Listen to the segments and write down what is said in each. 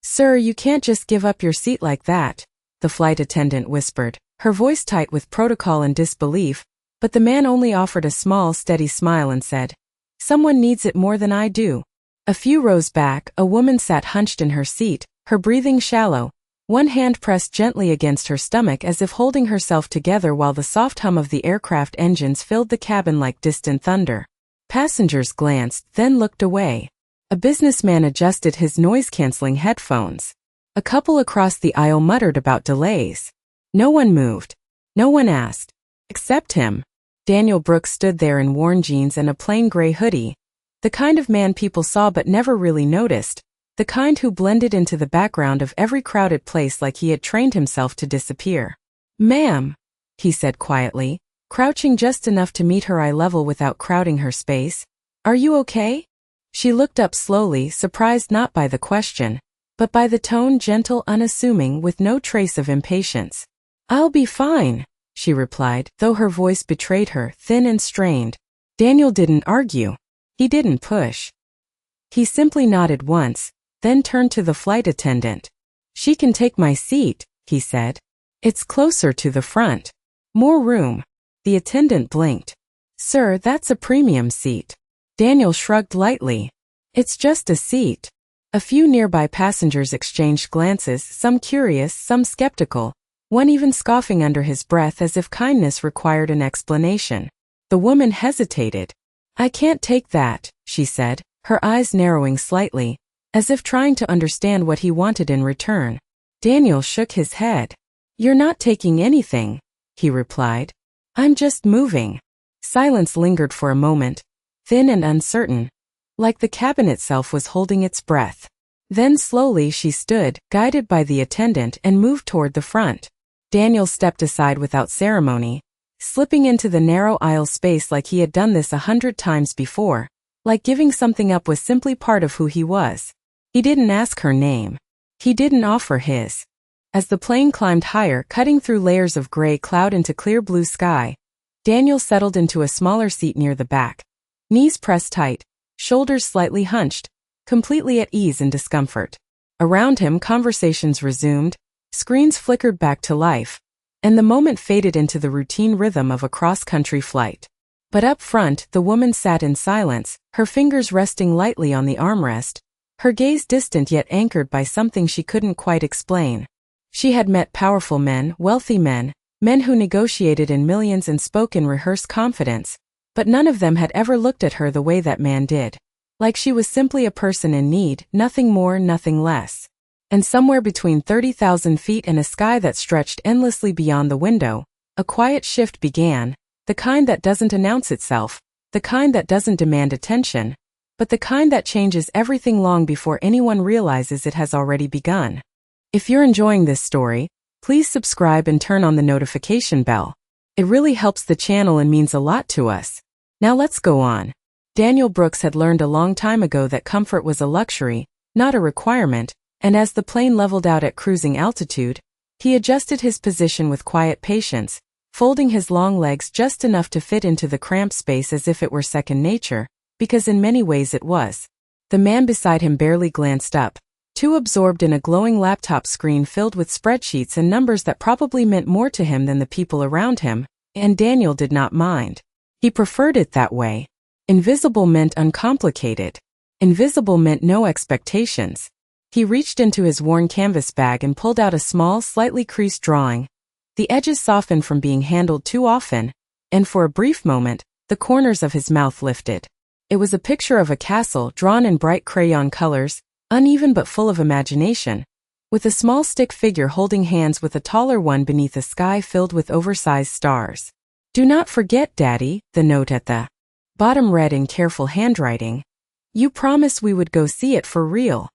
"Sir, you can't just give up your seat like that," the flight attendant whispered, her voice tight with protocol and disbelief, but the man only offered a small, steady smile and said, "Someone needs it more than I do." A few rows back, a woman sat hunched in her seat, her breathing shallow, one hand pressed gently against her stomach as if holding herself together while the soft hum of the aircraft engines filled the cabin like distant thunder. Passengers glanced, then looked away. A businessman adjusted his noise-canceling headphones. A couple across the aisle muttered about delays. No one moved. No one asked. Except him. Daniel Brooks stood there in worn jeans and a plain gray hoodie. The kind of man people saw but never really noticed. The kind who blended into the background of every crowded place like he had trained himself to disappear. "Ma'am," he said quietly, crouching just enough to meet her eye level without crowding her space. "Are you okay?" She looked up slowly, surprised not by the question, but by the tone, gentle, unassuming, with no trace of impatience. "I'll be fine," she replied, though her voice betrayed her, thin and strained. Daniel didn't argue. He didn't push. He simply nodded once, then turned to the flight attendant. "She can take my seat," he said. "It's closer to the front. More room." The attendant blinked. "Sir, that's a premium seat." Daniel shrugged lightly. "It's just a seat." A few nearby passengers exchanged glances, some curious, some skeptical, one even scoffing under his breath as if kindness required an explanation. The woman hesitated. "I can't take that," she said, her eyes narrowing slightly, as if trying to understand what he wanted in return. Daniel shook his head. "You're not taking anything," he replied. "I'm just moving." Silence lingered for a moment, thin and uncertain, like the cabin itself was holding its breath. Then slowly she stood, guided by the attendant, and moved toward the front. Daniel stepped aside without ceremony, slipping into the narrow aisle space like he had done this 100 times before, like giving something up was simply part of who he was. He didn't ask her name. He didn't offer his. As the plane climbed higher, cutting through layers of gray cloud into clear blue sky, Daniel settled into a smaller seat near the back, knees pressed tight, shoulders slightly hunched, completely at ease in discomfort. Around him, conversations resumed, screens flickered back to life, and the moment faded into the routine rhythm of a cross-country flight. But up front, the woman sat in silence, her fingers resting lightly on the armrest, her gaze distant yet anchored by something she couldn't quite explain. She had met powerful men, wealthy men, men who negotiated in millions and spoke in rehearsed confidence, but none of them had ever looked at her the way that man did. Like she was simply a person in need, nothing more, nothing less. And somewhere between 30,000 feet and a sky that stretched endlessly beyond the window, a quiet shift began, the kind that doesn't announce itself, the kind that doesn't demand attention, but the kind that changes everything long before anyone realizes it has already begun. If you're enjoying this story, please subscribe and turn on the notification bell. It really helps the channel and means a lot to us. Now let's go on. Daniel Brooks had learned a long time ago that comfort was a luxury, not a requirement, and as the plane leveled out at cruising altitude, he adjusted his position with quiet patience, folding his long legs just enough to fit into the cramped space as if it were second nature, because in many ways it was. The man beside him barely glanced up, too absorbed in a glowing laptop screen filled with spreadsheets and numbers that probably meant more to him than the people around him, and Daniel did not mind. He preferred it that way. Invisible meant uncomplicated. Invisible meant no expectations. He reached into his worn canvas bag and pulled out a small, slightly creased drawing. The edges softened from being handled too often, and for a brief moment, the corners of his mouth lifted. It was a picture of a castle drawn in bright crayon colors, uneven but full of imagination, with a small stick figure holding hands with a taller one beneath a sky filled with oversized stars. "Do not forget, Daddy," the note at the bottom read in careful handwriting. "You promised we would go see it for real."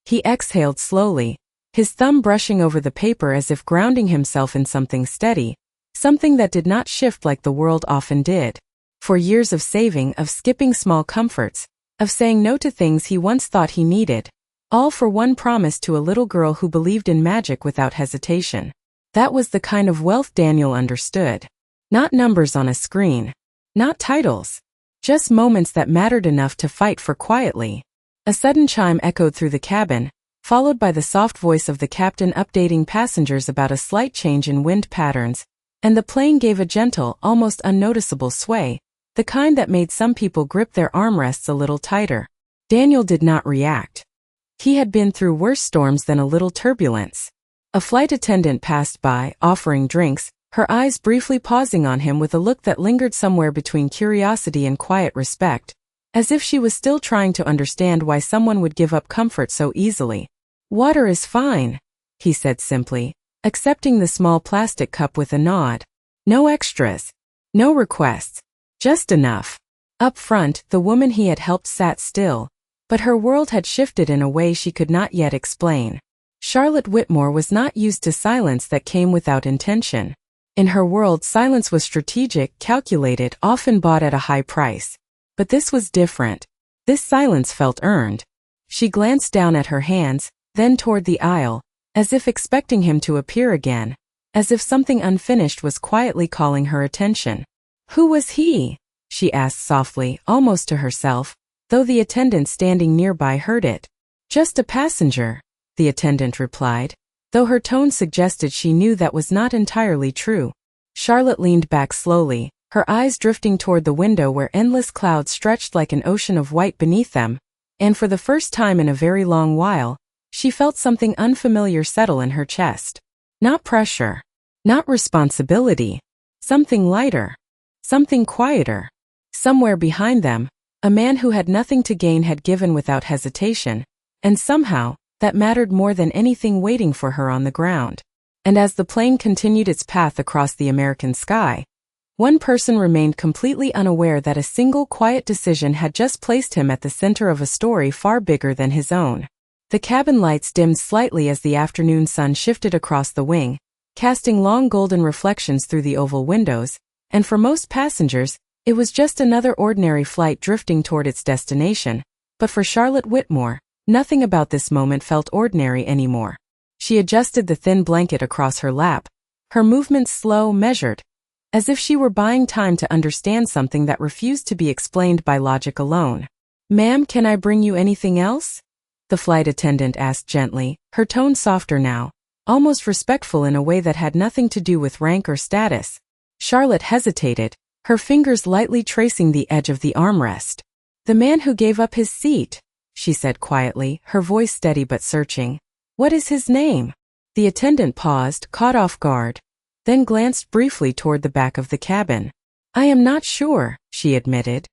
He exhaled slowly, his thumb brushing over the paper as if grounding himself in something steady, something that did not shift like the world often did. For years of saving, of skipping small comforts, of saying no to things he once thought he needed, all for one promise to a little girl who believed in magic without hesitation. That was the kind of wealth Daniel understood. Not numbers on a screen. Not titles. Just moments that mattered enough to fight for quietly. A sudden chime echoed through the cabin, followed by the soft voice of the captain updating passengers about a slight change in wind patterns, and the plane gave a gentle, almost unnoticeable sway, the kind that made some people grip their armrests a little tighter. Daniel did not react. He had been through worse storms than a little turbulence. A flight attendant passed by, offering drinks, her eyes briefly pausing on him with a look that lingered somewhere between curiosity and quiet respect, as if she was still trying to understand why someone would give up comfort so easily. "Water is fine," he said simply, accepting the small plastic cup with a nod. "No extras. No requests. Just enough." Up front, the woman he had helped sat still, but her world had shifted in a way she could not yet explain. Charlotte Whitmore was not used to silence that came without intention. In her world, silence was strategic, calculated, often bought at a high price. But this was different. This silence felt earned. She glanced down at her hands, then toward the aisle, as if expecting him to appear again, as if something unfinished was quietly calling her attention. "Who was he?" she asked softly, almost to herself, though the attendant standing nearby heard it. "Just a passenger," the attendant replied, though her tone suggested she knew that was not entirely true. Charlotte leaned back slowly, her eyes drifting toward the window where endless clouds stretched like an ocean of white beneath them, and for the first time in a very long while, she felt something unfamiliar settle in her chest. Not pressure. Not responsibility. Something lighter. Something quieter. Somewhere behind them, a man who had nothing to gain had given without hesitation, and somehow, that mattered more than anything waiting for her on the ground. And as the plane continued its path across the American sky, one person remained completely unaware that a single quiet decision had just placed him at the center of a story far bigger than his own. The cabin lights dimmed slightly as the afternoon sun shifted across the wing, casting long golden reflections through the oval windows, and for most passengers, it was just another ordinary flight drifting toward its destination. But for Charlotte Whitmore, nothing about this moment felt ordinary anymore. She adjusted the thin blanket across her lap, her movements slow, measured, as if she were buying time to understand something that refused to be explained by logic alone. "Ma'am, can I bring you anything else?" the flight attendant asked gently, her tone softer now, almost respectful in a way that had nothing to do with rank or status. Charlotte hesitated, her fingers lightly tracing the edge of the armrest. "The man who gave up his seat," she said quietly, her voice steady but searching. "What is his name?" The attendant paused, caught off guard, then glanced briefly toward the back of the cabin. "I am not sure," she admitted.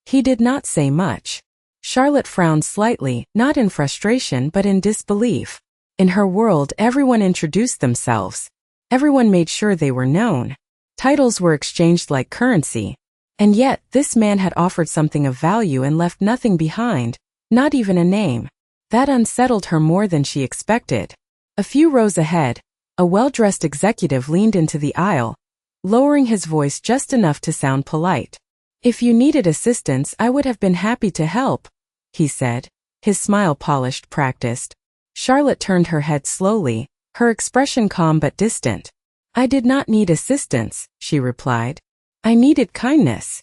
He did not say much. Charlotte frowned slightly, not in frustration but in disbelief. In her world, everyone introduced themselves. Everyone made sure they were known. Titles were exchanged like currency. And yet, this man had offered something of value and left nothing behind, not even a name. That unsettled her more than she expected. A few rows ahead, a well-dressed executive leaned into the aisle, lowering his voice just enough to sound polite. "If you needed assistance, I would have been happy to help," he said, his smile polished, practiced. Charlotte turned her head slowly, her expression calm but distant. "I did not need assistance," she replied. "I needed kindness."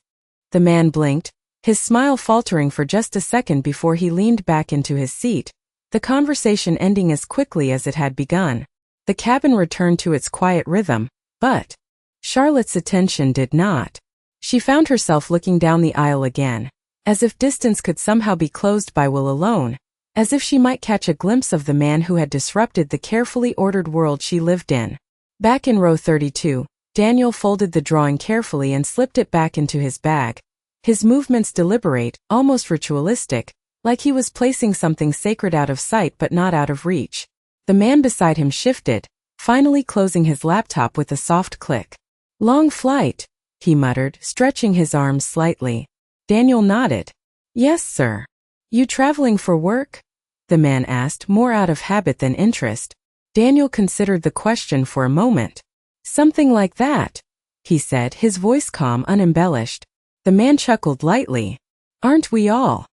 The man blinked, his smile faltering for just a second before he leaned back into his seat, the conversation ending as quickly as it had begun. The cabin returned to its quiet rhythm, but Charlotte's attention did not. She found herself looking down the aisle again, as if distance could somehow be closed by will alone, as if she might catch a glimpse of the man who had disrupted the carefully ordered world she lived in. Back in row 32, Daniel folded the drawing carefully and slipped it back into his bag, his movements deliberate, almost ritualistic, like he was placing something sacred out of sight but not out of reach. The man beside him shifted, finally closing his laptop with a soft click. "Long flight," he muttered, stretching his arms slightly. Daniel nodded. "Yes, sir." "You traveling for work?" the man asked, more out of habit than interest. Daniel considered the question for a moment. "Something like that," he said, his voice calm, unembellished. The man chuckled lightly. "Aren't we all?"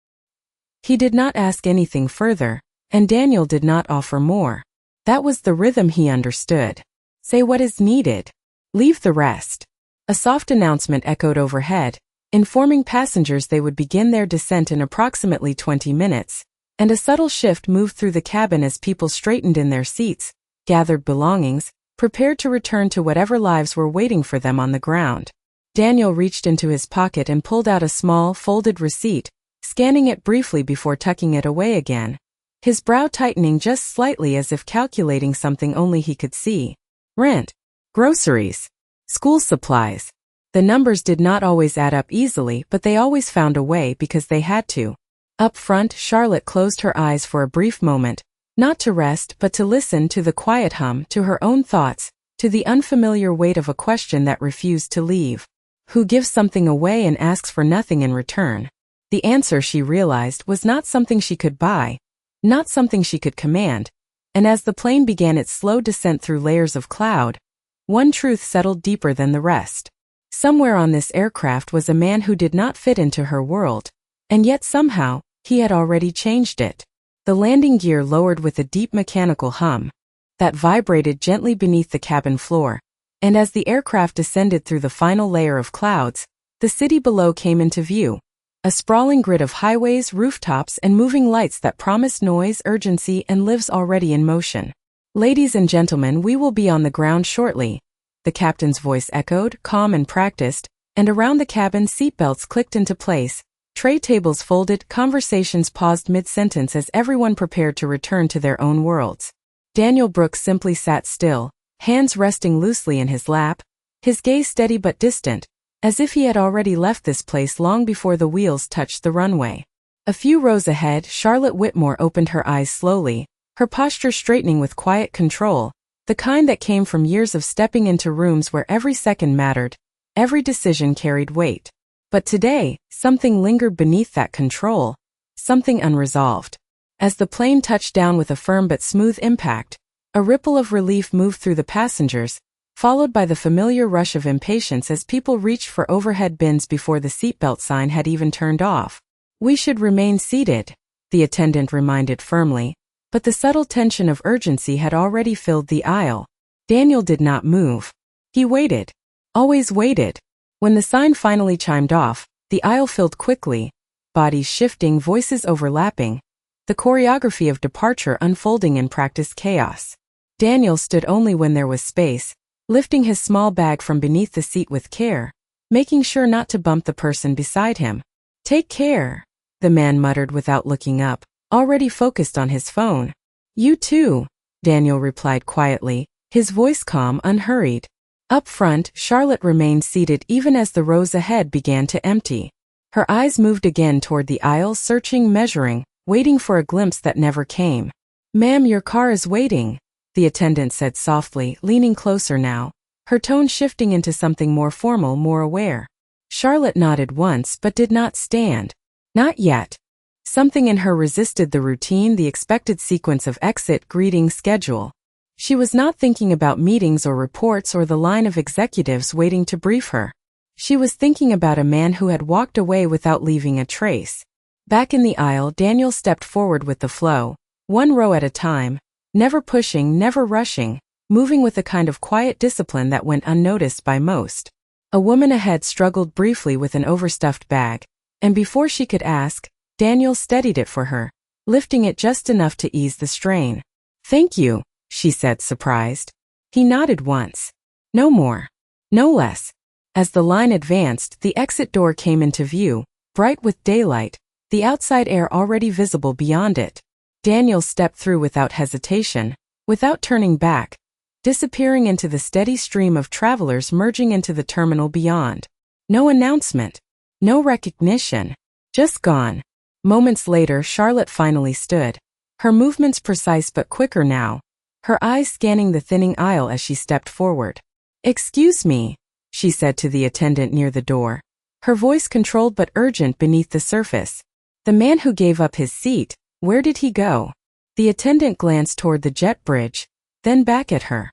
He did not ask anything further, and Daniel did not offer more. That was the rhythm he understood. Say what is needed. Leave the rest. A soft announcement echoed overhead, informing passengers they would begin their descent in approximately 20 minutes, and a subtle shift moved through the cabin as people straightened in their seats, gathered belongings, prepared to return to whatever lives were waiting for them on the ground. Daniel reached into his pocket and pulled out a small, folded receipt, scanning it briefly before tucking it away again, his brow tightening just slightly as if calculating something only he could see. Rent, groceries, school supplies. The numbers did not always add up easily, but they always found a way because they had to. Up front, Charlotte closed her eyes for a brief moment, not to rest but to listen to the quiet hum, to her own thoughts, to the unfamiliar weight of a question that refused to leave. Who gives something away and asks for nothing in return? The answer, she realized, was not something she could buy, not something she could command, and as the plane began its slow descent through layers of cloud, one truth settled deeper than the rest. Somewhere on this aircraft was a man who did not fit into her world, and yet somehow, he had already changed it. The landing gear lowered with a deep mechanical hum that vibrated gently beneath the cabin floor, and as the aircraft descended through the final layer of clouds, the city below came into view, a sprawling grid of highways, rooftops, and moving lights that promised noise, urgency, and lives already in motion. Ladies and gentlemen, we will be on the ground shortly, the captain's voice echoed, calm and practiced, and around the cabin seatbelts clicked into place, tray tables folded, conversations paused mid-sentence as everyone prepared to return to their own worlds. Daniel Brooks simply sat still, hands resting loosely in his lap, his gaze steady but distant, as if he had already left this place long before the wheels touched the runway. A few rows ahead, Charlotte Whitmore opened her eyes slowly, her posture straightening with quiet control, the kind that came from years of stepping into rooms where every second mattered, every decision carried weight. But today, something lingered beneath that control, something unresolved. As the plane touched down with a firm but smooth impact, a ripple of relief moved through the passengers, followed by the familiar rush of impatience as people reached for overhead bins before the seatbelt sign had even turned off. "We should remain seated," the attendant reminded firmly, but the subtle tension of urgency had already filled the aisle. Daniel did not move. He waited. Always waited. When the sign finally chimed off, the aisle filled quickly, bodies shifting, voices overlapping, the choreography of departure unfolding in practiced chaos. Daniel stood only when there was space, lifting his small bag from beneath the seat with care, making sure not to bump the person beside him. "Take care," the man muttered without looking up, already focused on his phone. "You too," Daniel replied quietly, his voice calm, unhurried. Up front, Charlotte remained seated even as the rows ahead began to empty. Her eyes moved again toward the aisle, searching, measuring, waiting for a glimpse that never came. "Ma'am, your car is waiting," the attendant said softly, leaning closer now, her tone shifting into something more formal, more aware. Charlotte nodded once but did not stand. Not yet. Something in her resisted the routine, the expected sequence of exit, greeting, schedule. She was not thinking about meetings or reports or the line of executives waiting to brief her. She was thinking about a man who had walked away without leaving a trace. Back in the aisle, Daniel stepped forward with the flow, one row at a time, never pushing, never rushing, moving with a kind of quiet discipline that went unnoticed by most. A woman ahead struggled briefly with an overstuffed bag, and before she could ask, Daniel steadied it for her, lifting it just enough to ease the strain. "Thank you," she said, surprised. He nodded once. No more. No less. As the line advanced, the exit door came into view, bright with daylight, the outside air already visible beyond it. Daniel stepped through without hesitation, without turning back, disappearing into the steady stream of travelers merging into the terminal beyond. No announcement. No recognition. Just gone. Moments later, Charlotte finally stood, her movements precise but quicker now, her eyes scanning the thinning aisle as she stepped forward. "Excuse me," she said to the attendant near the door, her voice controlled but urgent beneath the surface. "The man who gave up his seat, where did he go?" The attendant glanced toward the jet bridge, then back at her.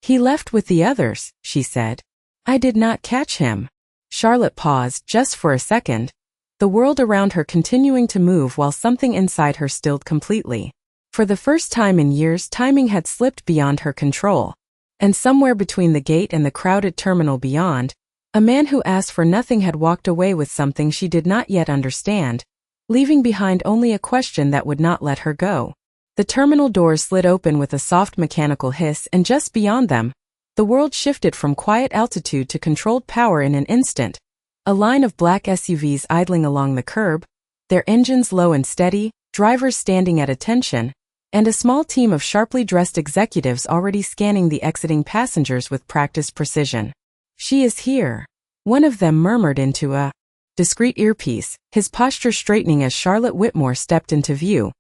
"He left with the others," she said. "I did not catch him." Charlotte paused just for a second, the world around her continuing to move while something inside her stilled completely. For the first time in years, timing had slipped beyond her control. And somewhere between the gate and the crowded terminal beyond, a man who asked for nothing had walked away with something she did not yet understand, leaving behind only a question that would not let her go. The terminal doors slid open with a soft mechanical hiss, and just beyond them, the world shifted from quiet altitude to controlled power in an instant. A line of black SUVs idling along the curb, their engines low and steady, drivers standing at attention, and a small team of sharply dressed executives already scanning the exiting passengers with practiced precision. "She is here," one of them murmured into a discreet earpiece, his posture straightening as Charlotte Whitmore stepped into view,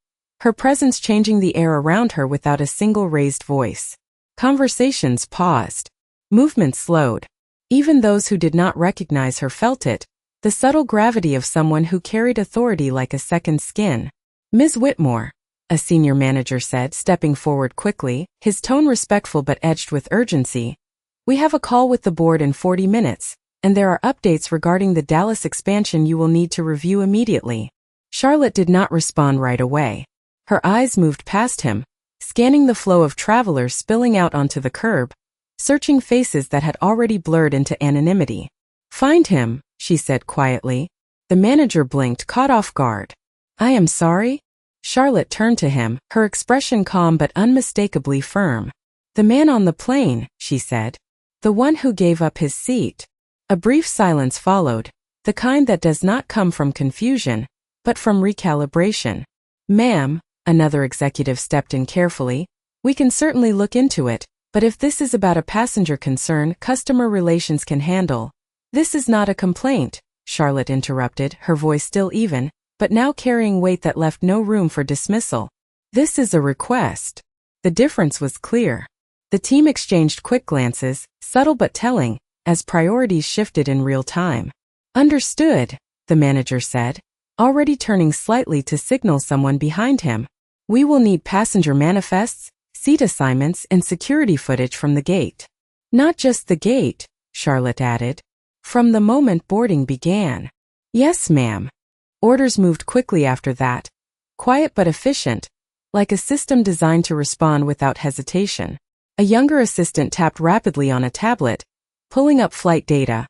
her presence changing the air around her without a single raised voice. Conversations paused. Movement slowed. Even those who did not recognize her felt it, the subtle gravity of someone who carried authority like a second skin. "Ms. Whitmore," a senior manager said, stepping forward quickly, his tone respectful but edged with urgency. "We have a call with the board in 40 minutes, and there are updates regarding the Dallas expansion you will need to review immediately." Charlotte did not respond right away. Her eyes moved past him, scanning the flow of travelers spilling out onto the curb, searching faces that had already blurred into anonymity. "Find him," she said quietly. The manager blinked, caught off guard. "I am sorry?" Charlotte turned to him, her expression calm but unmistakably firm. "The man on the plane," she said. "The one who gave up his seat." A brief silence followed, the kind that does not come from confusion, but from recalibration. "Ma'am," another executive stepped in carefully, "we can certainly look into it, but if this is about a passenger concern customer relations can handle." "This is not a complaint," Charlotte interrupted, her voice still even, but now carrying weight that left no room for dismissal. "This is a request." The difference was clear. The team exchanged quick glances, subtle but telling, as priorities shifted in real time. "Understood," the manager said, already turning slightly to signal someone behind him. "We will need passenger manifests, seat assignments, and security footage from the gate." "Not just the gate," Charlotte added. "From the moment boarding began." "Yes, ma'am." Orders moved quickly after that, quiet but efficient, like a system designed to respond without hesitation. A younger assistant tapped rapidly on a tablet, pulling up flight data,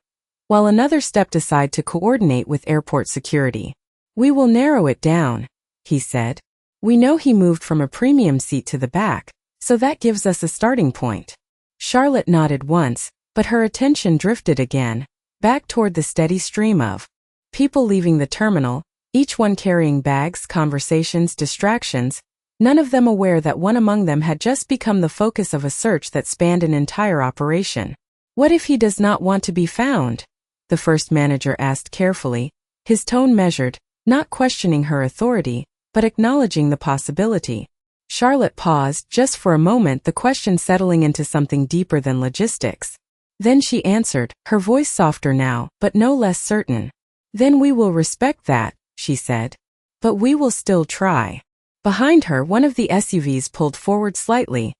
while another stepped aside to coordinate with airport security. "We will narrow it down," he said. "We know he moved from a premium seat to the back, so that gives us a starting point." Charlotte nodded once, but her attention drifted again, back toward the steady stream of people leaving the terminal, each one carrying bags, conversations, distractions, none of them aware that one among them had just become the focus of a search that spanned an entire operation. "What if he does not want to be found?" the first manager asked carefully, his tone measured, not questioning her authority, but acknowledging the possibility. Charlotte paused just for a moment, the question settling into something deeper than logistics. Then she answered, her voice softer now, but no less certain. "Then we will respect that," she said. "But we will still try." Behind her, one of the SUVs pulled forward slightly,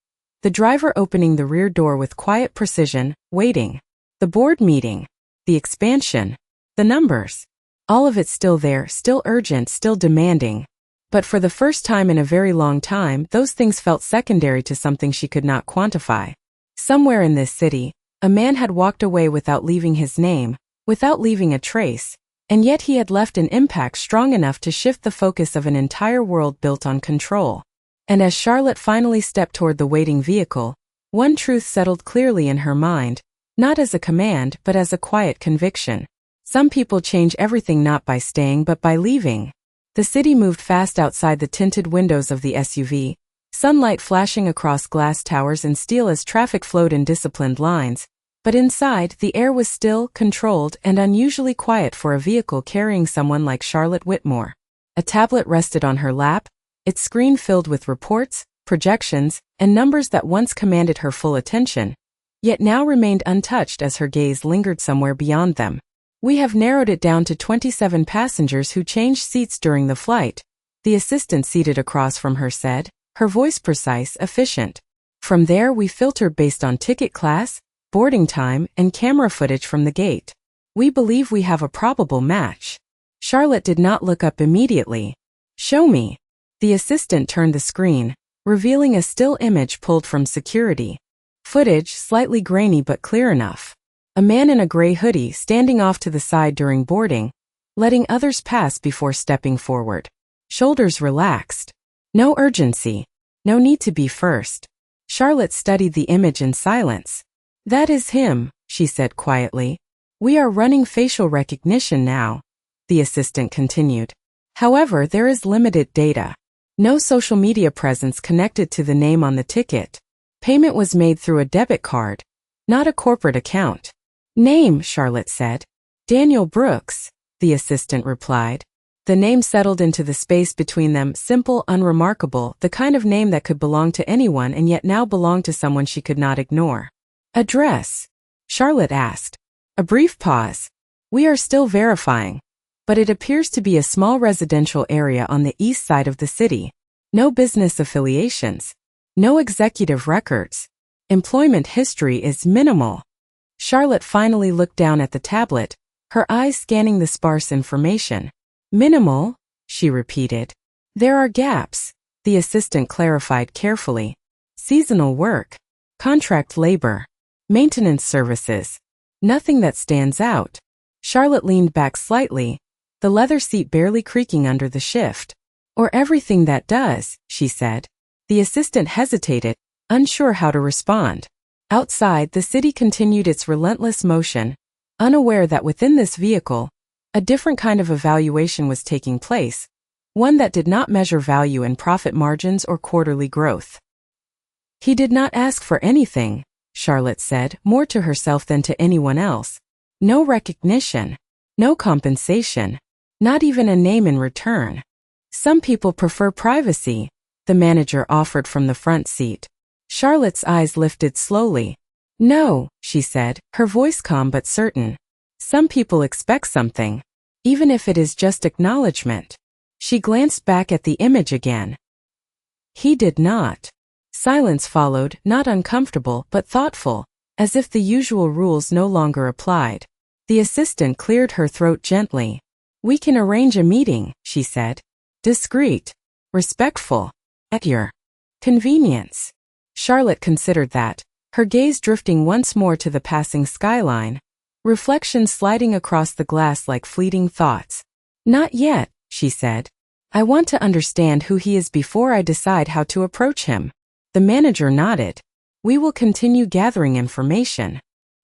the driver opening the rear door with quiet precision, waiting. The board meeting, the expansion, the numbers, all of it still there, still urgent, still demanding. But for the first time in a very long time, those things felt secondary to something she could not quantify. Somewhere in this city, a man had walked away without leaving his name, without leaving a trace, and yet he had left an impact strong enough to shift the focus of an entire world built on control. And as Charlotte finally stepped toward the waiting vehicle, one truth settled clearly in her mind, not as a command but as a quiet conviction. Some people change everything not by staying but by leaving. The city moved fast outside the tinted windows of the SUV, sunlight flashing across glass towers and steel as traffic flowed in disciplined lines. But inside, the air was still, controlled, and unusually quiet for a vehicle carrying someone like Charlotte Whitmore. A tablet rested on her lap, its screen filled with reports, projections, and numbers that once commanded her full attention, yet now remained untouched as her gaze lingered somewhere beyond them. "We have narrowed it down to 27 passengers who changed seats during the flight," the assistant seated across from her said, her voice precise, efficient. "From there we filtered based on ticket class, boarding time, and camera footage from the gate. We believe we have a probable match." Charlotte did not look up immediately. "Show me." The assistant turned the screen, revealing a still image pulled from security. Footage slightly grainy but clear enough. A man in a gray hoodie standing off to the side during boarding, letting others pass before stepping forward. Shoulders relaxed. No urgency. No need to be first. Charlotte studied the image in silence. That is him, she said quietly. We are running facial recognition now, the assistant continued. However, there is limited data. No social media presence connected to the name on the ticket. Payment was made through a debit card, not a corporate account. Name, Charlotte said. Daniel Brooks, the assistant replied. The name settled into the space between them, simple, unremarkable, the kind of name that could belong to anyone and yet now belonged to someone she could not ignore. Address? Charlotte asked. A brief pause. We are still verifying, but it appears to be a small residential area on the east side of the city. No business affiliations. No executive records. Employment history is minimal. Charlotte finally looked down at the tablet, her eyes scanning the sparse information. Minimal, she repeated. There are gaps, the assistant clarified carefully. Seasonal work. Contract labor. Maintenance services. Nothing that stands out. Charlotte leaned back slightly, the leather seat barely creaking under the shift. Or everything that does, she said. The assistant hesitated, unsure how to respond. Outside, the city continued its relentless motion, unaware that within this vehicle, a different kind of evaluation was taking place, one that did not measure value in profit margins or quarterly growth. He did not ask for anything, Charlotte said, more to herself than to anyone else. No recognition. No compensation. Not even a name in return. Some people prefer privacy, the manager offered from the front seat. Charlotte's eyes lifted slowly. No, she said, her voice calm but certain. Some people expect something, even if it is just acknowledgement. She glanced back at the image again. He did not. Silence followed, not uncomfortable but thoughtful, as if the usual rules no longer applied. The assistant cleared her throat gently. We can arrange a meeting, she said. Discreet. Respectful. At your convenience. Charlotte considered that, her gaze drifting once more to the passing skyline, reflections sliding across the glass like fleeting thoughts. Not yet, she said. I want to understand who he is before I decide how to approach him. The manager nodded. We will continue gathering information.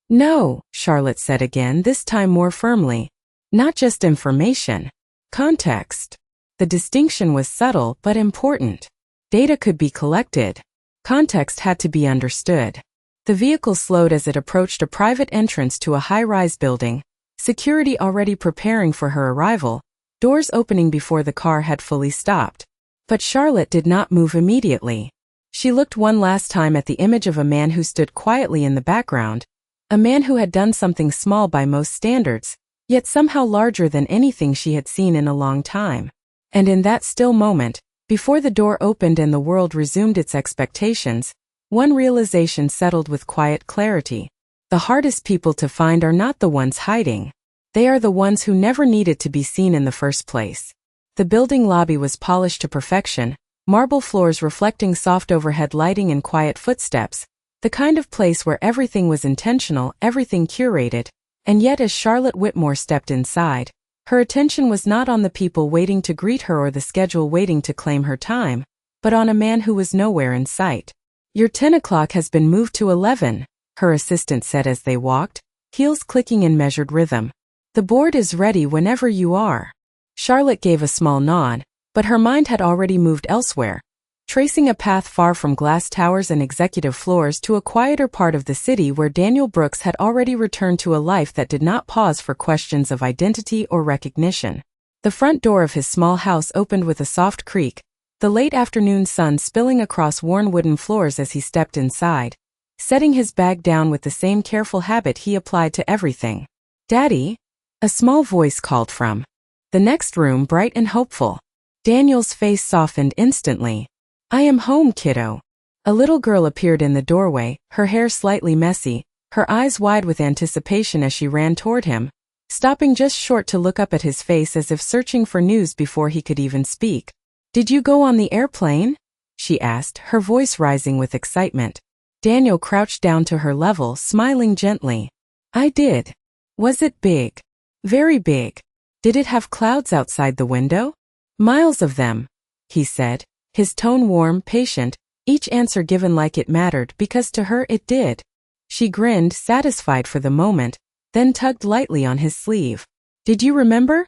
No, Charlotte said again, this time more firmly. Not just information. Context. The distinction was subtle but important. Data could be collected. Context had to be understood. The vehicle slowed as it approached a private entrance to a high-rise building, security already preparing for her arrival, doors opening before the car had fully stopped. But Charlotte did not move immediately. She looked one last time at the image of a man who stood quietly in the background, a man who had done something small by most standards, yet somehow larger than anything she had seen in a long time. And in that still moment, before the door opened and the world resumed its expectations, one realization settled with quiet clarity. The hardest people to find are not the ones hiding. They are the ones who never needed to be seen in the first place. The building lobby was polished to perfection, marble floors reflecting soft overhead lighting and quiet footsteps, the kind of place where everything was intentional, everything curated, and yet as Charlotte Whitmore stepped inside, her attention was not on the people waiting to greet her or the schedule waiting to claim her time, but on a man who was nowhere in sight. Your 10 o'clock has been moved to 11, her assistant said as they walked, heels clicking in measured rhythm. The board is ready whenever you are. Charlotte gave a small nod, but her mind had already moved elsewhere, tracing a path far from glass towers and executive floors to a quieter part of the city where Daniel Brooks had already returned to a life that did not pause for questions of identity or recognition. The front door of his small house opened with a soft creak, the late afternoon sun spilling across worn wooden floors as he stepped inside, setting his bag down with the same careful habit he applied to everything. Daddy? A small voice called from the next room, bright and hopeful. Daniel's face softened instantly. I am home, kiddo. A little girl appeared in the doorway, her hair slightly messy, her eyes wide with anticipation as she ran toward him, stopping just short to look up at his face as if searching for news before he could even speak. Did you go on the airplane? She asked, her voice rising with excitement. Daniel crouched down to her level, smiling gently. I did. Was it big? Very big. Did it have clouds outside the window? Miles of them, he said, his tone warm, patient, each answer given like it mattered because to her it did. She grinned, satisfied for the moment, then tugged lightly on his sleeve. Did you remember?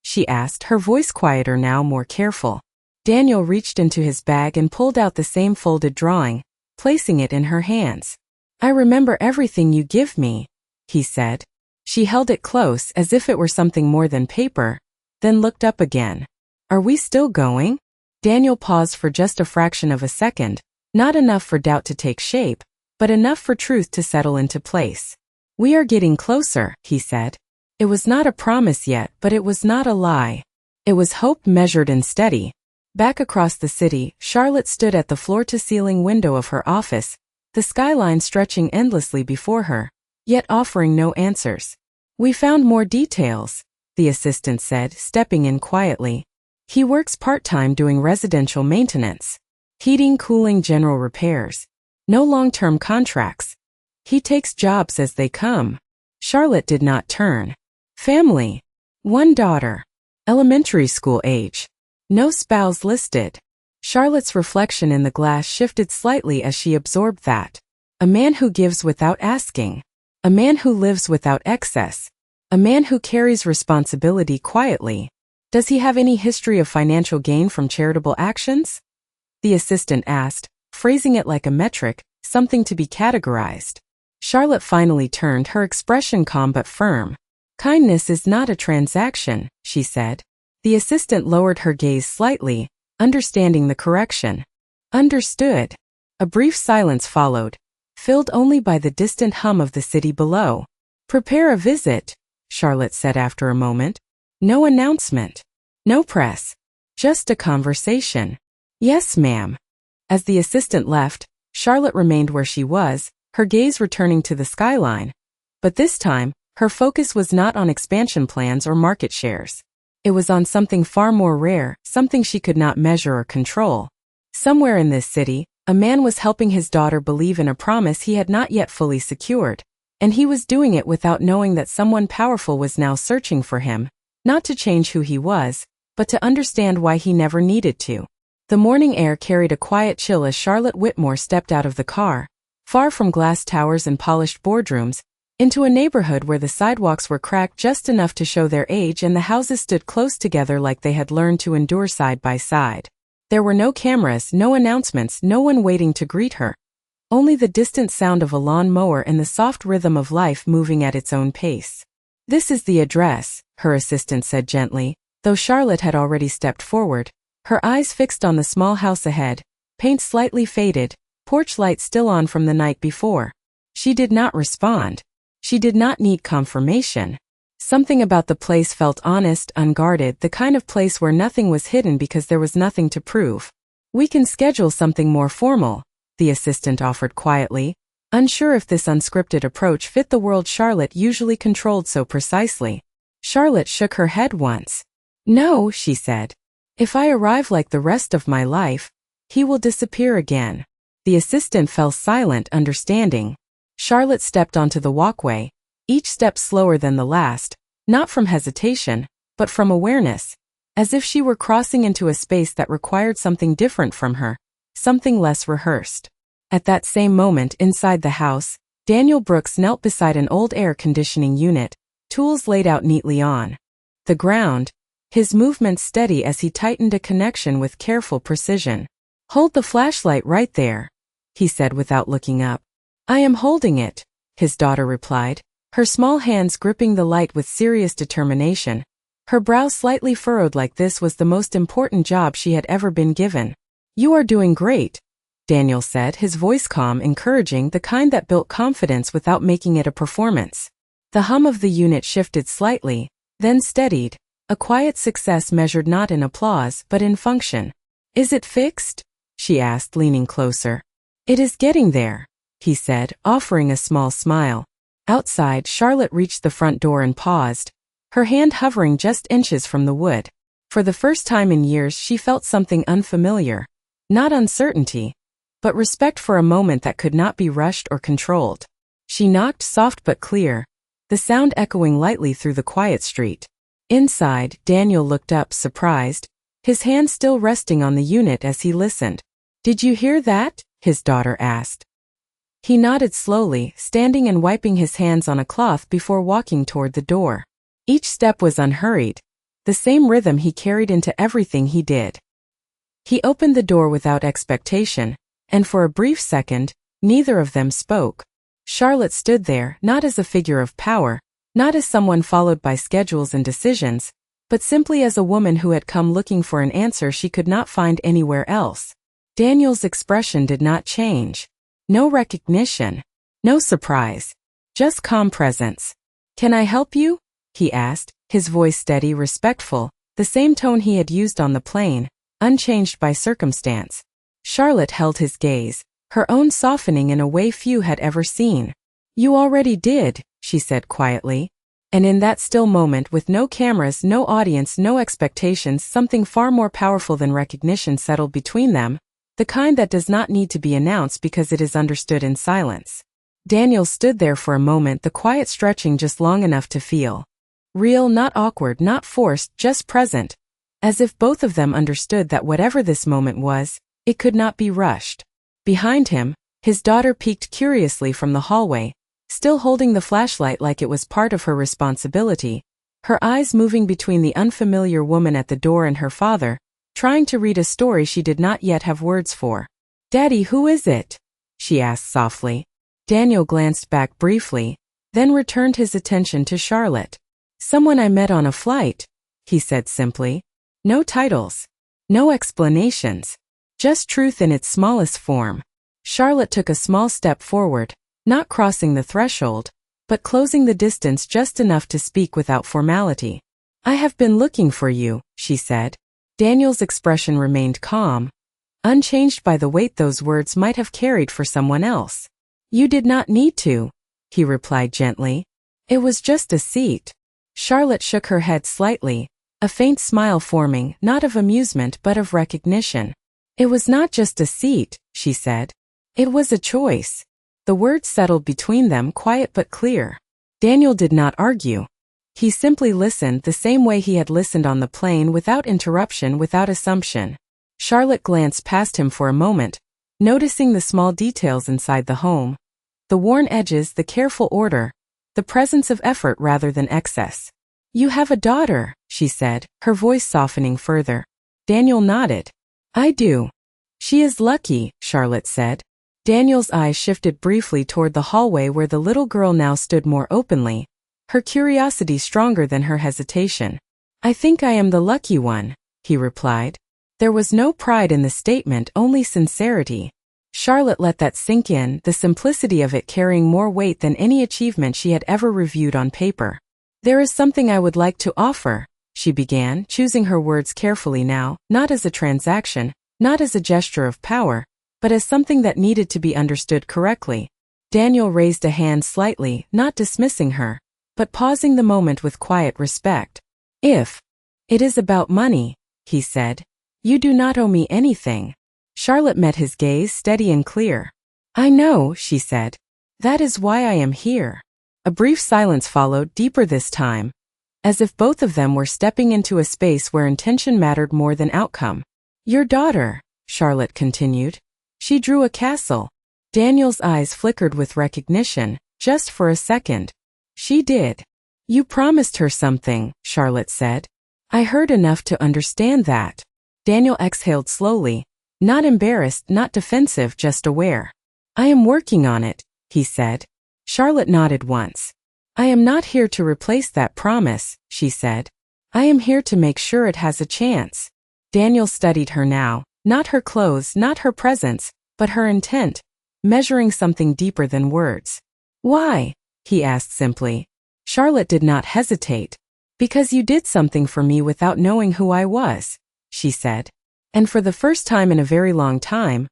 She asked, her voice quieter now, more careful. Daniel reached into his bag and pulled out the same folded drawing, placing it in her hands. I remember everything you give me, he said. She held it close as if it were something more than paper, then looked up again. Are we still going? Daniel paused for just a fraction of a second, not enough for doubt to take shape, but enough for truth to settle into place. We are getting closer, he said. It was not a promise yet, but it was not a lie. It was hope measured and steady. Back across the city, Charlotte stood at the floor-to-ceiling window of her office, the skyline stretching endlessly before her, yet offering no answers. We found more details, the assistant said, stepping in quietly. He works part-time doing residential maintenance. Heating, cooling, general repairs. No long-term contracts. He takes jobs as they come. Charlotte did not turn. Family. One daughter. Elementary school age. No spouse listed. Charlotte's reflection in the glass shifted slightly as she absorbed that. A man who gives without asking. A man who lives without excess. A man who carries responsibility quietly. Does he have any history of financial gain from charitable actions? The assistant asked, phrasing it like a metric, something to be categorized. Charlotte finally turned, her expression calm but firm. Kindness is not a transaction, she said. The assistant lowered her gaze slightly, understanding the correction. Understood. A brief silence followed, filled only by the distant hum of the city below. Prepare a visit, Charlotte said after a moment. No announcement. No press. Just a conversation. Yes, ma'am. As the assistant left, Charlotte remained where she was, her gaze returning to the skyline. But this time, her focus was not on expansion plans or market shares. It was on something far more rare, something she could not measure or control. Somewhere in this city, a man was helping his daughter believe in a promise he had not yet fully secured, and he was doing it without knowing that someone powerful was now searching for him, not to change who he was, but to understand why he never needed to. The morning air carried a quiet chill as Charlotte Whitmore stepped out of the car, far from glass towers and polished boardrooms, into a neighborhood where the sidewalks were cracked just enough to show their age and the houses stood close together like they had learned to endure side by side. There were no cameras, no announcements, no one waiting to greet her. Only the distant sound of a lawn mower and the soft rhythm of life moving at its own pace. This is the address, her assistant said gently, though Charlotte had already stepped forward, her eyes fixed on the small house ahead, paint slightly faded, porch light still on from the night before. She did not respond. She did not need confirmation. Something about the place felt honest, unguarded, the kind of place where nothing was hidden because there was nothing to prove. We can schedule something more formal, the assistant offered quietly, unsure if this unscripted approach fit the world Charlotte usually controlled so precisely. Charlotte shook her head once. No, she said. If I arrive like the rest of my life, he will disappear again. The assistant fell silent, understanding. Charlotte stepped onto the walkway, each step slower than the last, not from hesitation, but from awareness, as if she were crossing into a space that required something different from her, something less rehearsed. At that same moment inside the house, Daniel Brooks knelt beside an old air conditioning unit, tools laid out neatly on the ground, his movements steady as he tightened a connection with careful precision. Hold the flashlight right there, he said without looking up. I am holding it, his daughter replied, her small hands gripping the light with serious determination, her brow slightly furrowed like this was the most important job she had ever been given. You are doing great, Daniel said, his voice calm, encouraging, the kind that built confidence without making it a performance. The hum of the unit shifted slightly, then steadied, a quiet success measured not in applause but in function. Is it fixed? She asked, leaning closer. It is getting there, he said, offering a small smile. Outside, Charlotte reached the front door and paused, her hand hovering just inches from the wood. For the first time in years she felt something unfamiliar. Not uncertainty, but respect for a moment that could not be rushed or controlled. She knocked, soft but clear, the sound echoing lightly through the quiet street. Inside, Daniel looked up, surprised, his hand still resting on the unit as he listened. "Did you hear that?" his daughter asked. He nodded slowly, standing and wiping his hands on a cloth before walking toward the door. Each step was unhurried, the same rhythm he carried into everything he did. He opened the door without expectation, and for a brief second, neither of them spoke. Charlotte stood there, not as a figure of power, not as someone followed by schedules and decisions, but simply as a woman who had come looking for an answer she could not find anywhere else. Daniel's expression did not change. No recognition, no surprise, just calm presence. "Can I help you?" he asked, his voice steady, respectful, the same tone he had used on the plane, unchanged by circumstance. Charlotte held his gaze, her own softening in a way few had ever seen. "You already did," she said quietly. And in that still moment, with no cameras, no audience, no expectations, something far more powerful than recognition settled between them, the kind that does not need to be announced because it is understood in silence. Daniel stood there for a moment, the quiet stretching just long enough to feel real, not awkward, not forced, just present, as if both of them understood that whatever this moment was, it could not be rushed. Behind him, his daughter peeked curiously from the hallway, still holding the flashlight like it was part of her responsibility, her eyes moving between the unfamiliar woman at the door and her father, trying to read a story she did not yet have words for. "Daddy, who is it?" she asked softly. Daniel glanced back briefly, then returned his attention to Charlotte. "Someone I met on a flight," he said simply. No titles, no explanations, just truth in its smallest form. Charlotte took a small step forward, not crossing the threshold, but closing the distance just enough to speak without formality. "I have been looking for you," she said. Daniel's expression remained calm, unchanged by the weight those words might have carried for someone else. "You did not need to," he replied gently. "It was just a seat." Charlotte shook her head slightly, a faint smile forming, not of amusement but of recognition. "It was not just a seat," she said. "It was a choice." The words settled between them, quiet but clear. Daniel did not argue. He simply listened the same way he had listened on the plane, without interruption, without assumption. Charlotte glanced past him for a moment, noticing the small details inside the home. The worn edges, the careful order, the presence of effort rather than excess. "You have a daughter," she said, her voice softening further. Daniel nodded. "I do." "She is lucky," Charlotte said. Daniel's eyes shifted briefly toward the hallway where the little girl now stood more openly, her curiosity stronger than her hesitation. "I think I am the lucky one," he replied. There was no pride in the statement, only sincerity. Charlotte let that sink in, the simplicity of it carrying more weight than any achievement she had ever reviewed on paper. "There is something I would like to offer," she began, choosing her words carefully now, not as a transaction, not as a gesture of power, but as something that needed to be understood correctly. Daniel raised a hand slightly, not dismissing her, but pausing the moment with quiet respect. "If it is about money," he said, "you do not owe me anything." Charlotte met his gaze, steady and clear. "I know," she said. "That is why I am here." A brief silence followed, deeper this time, as if both of them were stepping into a space where intention mattered more than outcome. "Your daughter," Charlotte continued. "She drew a castle." Daniel's eyes flickered with recognition, just for a second. "She did." "You promised her something," Charlotte said. "I heard enough to understand that." Daniel exhaled slowly, not embarrassed, not defensive, just aware. "I am working on it," he said. Charlotte nodded once. "I am not here to replace that promise," she said. "I am here to make sure it has a chance." Daniel studied her now, not her clothes, not her presence, but her intent, measuring something deeper than words. "Why?" he asked simply. Charlotte did not hesitate. "Because you did something for me without knowing who I was," she said. "And for the first time in a very long time,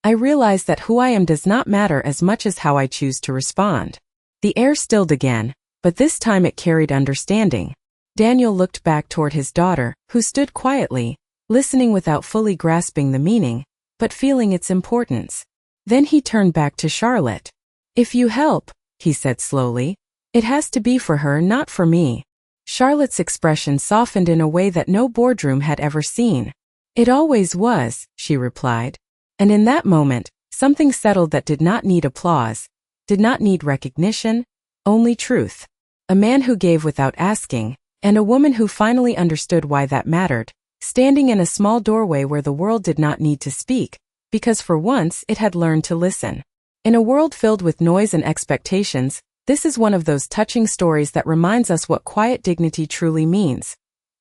I realized that who I am does not matter as much as how I choose to respond." The air stilled again, but this time it carried understanding. Daniel looked back toward his daughter, who stood quietly, listening without fully grasping the meaning, but feeling its importance. Then he turned back to Charlotte. "If you help," he said slowly, "it has to be for her, not for me." Charlotte's expression softened in a way that no boardroom had ever seen. "It always was," she replied. And in that moment, something settled that did not need applause, did not need recognition, only truth. A man who gave without asking, and a woman who finally understood why that mattered, standing in a small doorway where the world did not need to speak, because for once it had learned to listen. In a world filled with noise and expectations, this is one of those touching stories that reminds us what quiet dignity truly means.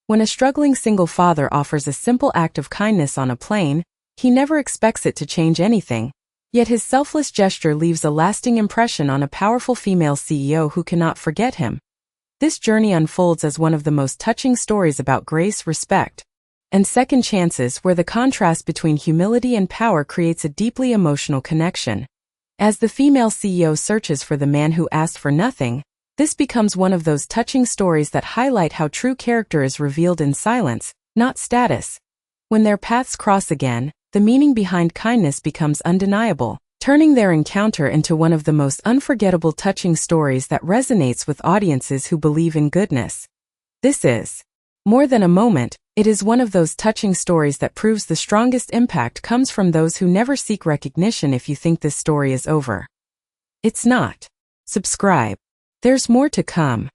When a struggling single father offers a simple act of kindness on a plane, he never expects it to change anything. Yet his selfless gesture leaves a lasting impression on a powerful female CEO who cannot forget him. This journey unfolds as one of the most touching stories about grace, respect, and second chances, where the contrast between humility and power creates a deeply emotional connection. As the female CEO searches for the man who asked for nothing, this becomes one of those touching stories that highlight how true character is revealed in silence, not status. When their paths cross again, the meaning behind kindness becomes undeniable, turning their encounter into one of the most unforgettable touching stories that resonates with audiences who believe in goodness. This is more than a moment, it is one of those touching stories that proves the strongest impact comes from those who never seek recognition. If you think this story is over, it's not. Subscribe. There's more to come.